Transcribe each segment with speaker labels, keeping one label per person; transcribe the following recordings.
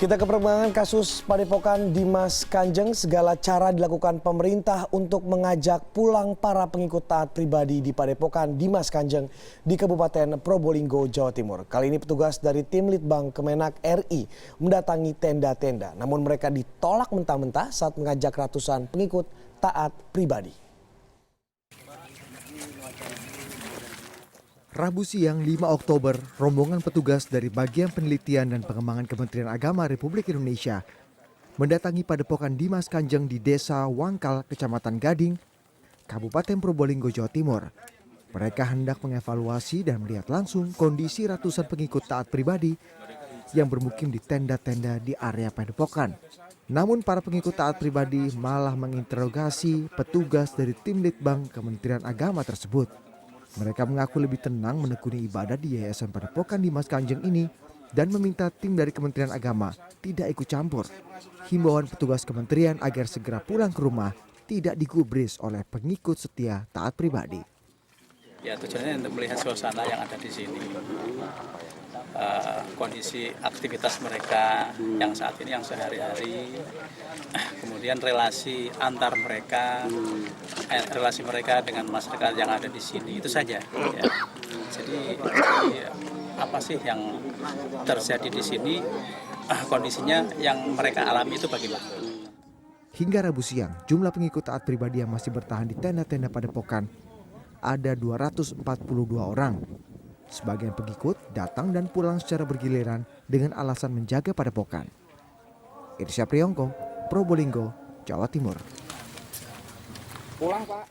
Speaker 1: Kita ke perkembangan kasus Padepokan Dimas Kanjeng. Segala cara dilakukan pemerintah untuk mengajak pulang para pengikut taat pribadi di Padepokan Dimas Kanjeng di Kabupaten Probolinggo, Jawa Timur. Kali ini petugas dari tim Litbang Kemenak RI mendatangi tenda-tenda. Namun mereka ditolak mentah-mentah saat mengajak ratusan pengikut taat pribadi.
Speaker 2: Rabu siang 5 Oktober, rombongan petugas dari Bagian Penelitian dan Pengembangan Kementerian Agama Republik Indonesia mendatangi Padepokan Dimas Kanjeng di Desa Wangkal, Kecamatan Gading, Kabupaten Probolinggo, Jawa Timur. Mereka hendak mengevaluasi dan melihat langsung kondisi ratusan pengikut taat pribadi yang bermukim di tenda-tenda di area Padepokan. Namun para pengikut taat pribadi malah menginterogasi petugas dari tim Litbang Kementerian Agama tersebut. Mereka mengaku lebih tenang menekuni ibadah di Yayasan Padepokan Dimas Kanjeng ini dan meminta tim dari Kementerian Agama tidak ikut campur. Himbauan petugas kementerian agar segera pulang ke rumah tidak digubris oleh pengikut setia taat pribadi.
Speaker 3: Ya, tujuannya untuk melihat suasana yang ada di sini, kondisi aktivitas mereka yang saat ini, yang sehari-hari, kemudian relasi antar mereka, relasi mereka dengan masyarakat yang ada di sini, itu saja. Ya. Jadi apa sih yang terjadi di sini, kondisinya yang mereka alami itu bagaimana?
Speaker 2: Hingga Rabu siang, jumlah pengikut taat pribadi yang masih bertahan di tenda-tenda Padepokan ada 242 orang. Sebagian pengikut datang dan pulang secara bergiliran dengan alasan menjaga Padepokan. Irsya Priyongko, Probolinggo, Jawa Timur.
Speaker 1: Pulang, Pak.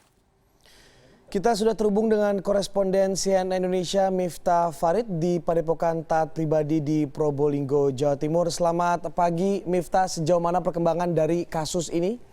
Speaker 1: Kita sudah terhubung dengan koresponden CNN Indonesia Miftah Farid di Padepokan Taat Pribadi di Probolinggo, Jawa Timur. Selamat pagi Miftah, sejauh mana perkembangan dari kasus ini?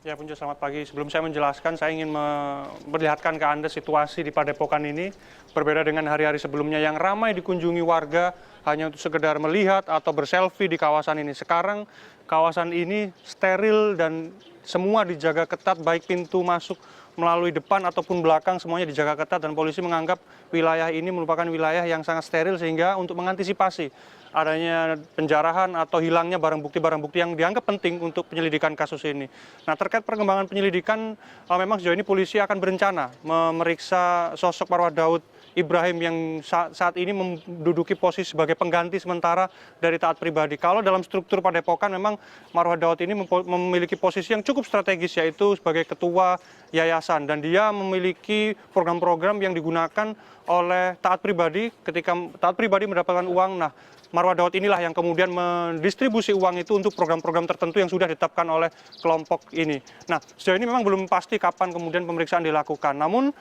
Speaker 4: Ya Punca, selamat pagi. Sebelum saya menjelaskan, saya ingin memperlihatkan ke Anda situasi di Padepokan ini. Berbeda dengan hari-hari sebelumnya yang ramai dikunjungi warga hanya untuk sekedar melihat atau berselfie di kawasan ini. Sekarang kawasan ini steril dan semua dijaga ketat, baik pintu masuk melalui depan ataupun belakang semuanya dijaga ketat, dan polisi menganggap wilayah ini merupakan wilayah yang sangat steril sehingga untuk mengantisipasi adanya penjarahan atau hilangnya barang bukti yang dianggap penting untuk penyelidikan kasus ini. Nah, terkait perkembangan penyelidikan, memang sejauh ini polisi akan berencana memeriksa sosok Marwah Daud Ibrahim yang saat ini menduduki posisi sebagai pengganti sementara dari taat pribadi. Kalau dalam struktur Padepokan memang Marwah Daud ini memiliki posisi yang cukup strategis, yaitu sebagai ketua yayasan, dan dia memiliki program-program yang digunakan oleh taat pribadi ketika taat pribadi mendapatkan uang. Nah, Marwah Daud inilah yang kemudian mendistribusi uang itu untuk program-program tertentu yang sudah ditetapkan oleh kelompok ini. Nah, sejauh ini memang belum pasti kapan kemudian pemeriksaan dilakukan. Namun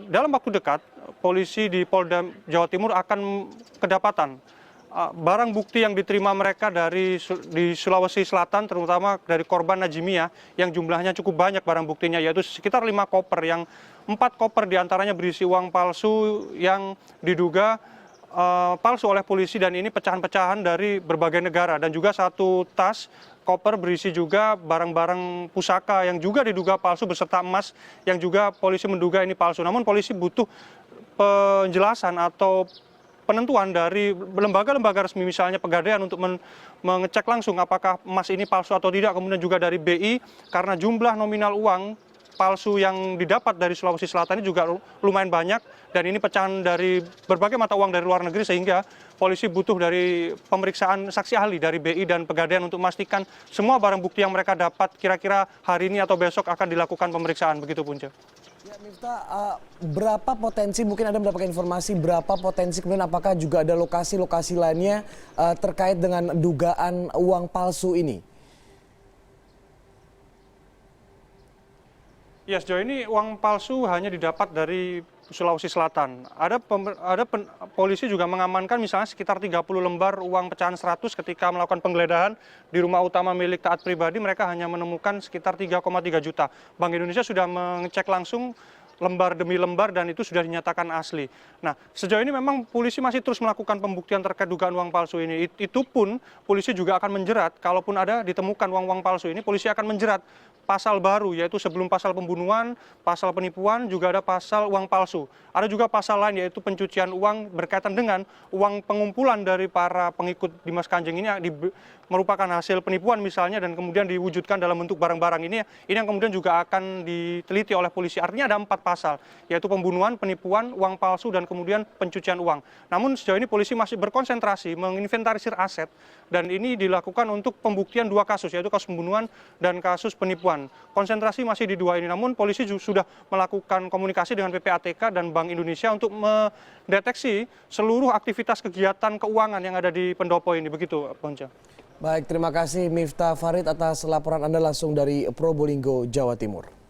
Speaker 4: dalam waktu dekat, polisi di Polda Jawa Timur akan kedapatan barang bukti yang diterima mereka di Sulawesi Selatan, terutama dari korban Najimiyah yang jumlahnya cukup banyak barang buktinya, yaitu sekitar 5 koper, yang 4 koper diantaranya berisi uang palsu yang diduga palsu oleh polisi, dan ini pecahan-pecahan dari berbagai negara, dan juga 1 tas koper berisi juga barang-barang pusaka yang juga diduga palsu beserta emas yang juga polisi menduga ini palsu. Namun polisi butuh penjelasan atau penentuan dari lembaga-lembaga resmi, misalnya Pegadaian, untuk mengecek langsung apakah emas ini palsu atau tidak, kemudian juga dari BI karena jumlah nominal uang palsu yang didapat dari Sulawesi Selatan ini juga lumayan banyak, dan ini pecahan dari berbagai mata uang dari luar negeri, sehingga polisi butuh dari pemeriksaan saksi ahli dari BI dan Pegadaian untuk memastikan semua barang bukti yang mereka dapat kira-kira hari ini atau besok akan dilakukan pemeriksaan. Begitu Punca.
Speaker 1: Ya, Miftah, berapa potensi, mungkin Anda mendapatkan informasi berapa potensi, kemudian apakah juga ada lokasi-lokasi lainnya terkait dengan dugaan uang palsu ini?
Speaker 4: Ya, sejauh ini uang palsu hanya didapat dari Sulawesi Selatan. Polisi juga mengamankan misalnya sekitar 30 lembar uang pecahan 100 ketika melakukan penggeledahan di rumah utama milik taat pribadi. Mereka hanya menemukan sekitar 3,3 juta. Bank Indonesia sudah mengecek langsung lembar demi lembar dan itu sudah dinyatakan asli. Nah, sejauh ini memang polisi masih terus melakukan pembuktian terkait dugaan uang palsu ini. Itu pun polisi juga akan menjerat, kalaupun ada ditemukan uang-uang palsu ini, polisi akan menjerat pasal baru, yaitu sebelum pasal pembunuhan, pasal penipuan, juga ada pasal uang palsu. Ada juga pasal lain, yaitu pencucian uang berkaitan dengan uang pengumpulan dari para pengikut Dimas Kanjeng ini yang merupakan hasil penipuan misalnya, dan kemudian diwujudkan dalam bentuk barang-barang ini yang kemudian juga akan diteliti oleh polisi. Artinya ada 4 pasal, yaitu pembunuhan, penipuan, uang palsu, dan kemudian pencucian uang. Namun sejauh ini polisi masih berkonsentrasi menginventarisir aset, dan ini dilakukan untuk pembuktian 2 kasus, yaitu kasus pembunuhan dan kasus penipuan. Konsentrasi masih di 2 ini, namun polisi sudah melakukan komunikasi dengan PPATK dan Bank Indonesia untuk mendeteksi seluruh aktivitas kegiatan keuangan yang ada di pendopo ini. Begitu, Ponca.
Speaker 1: Baik, terima kasih Miftah Farid atas laporan Anda langsung dari Probolinggo, Jawa Timur.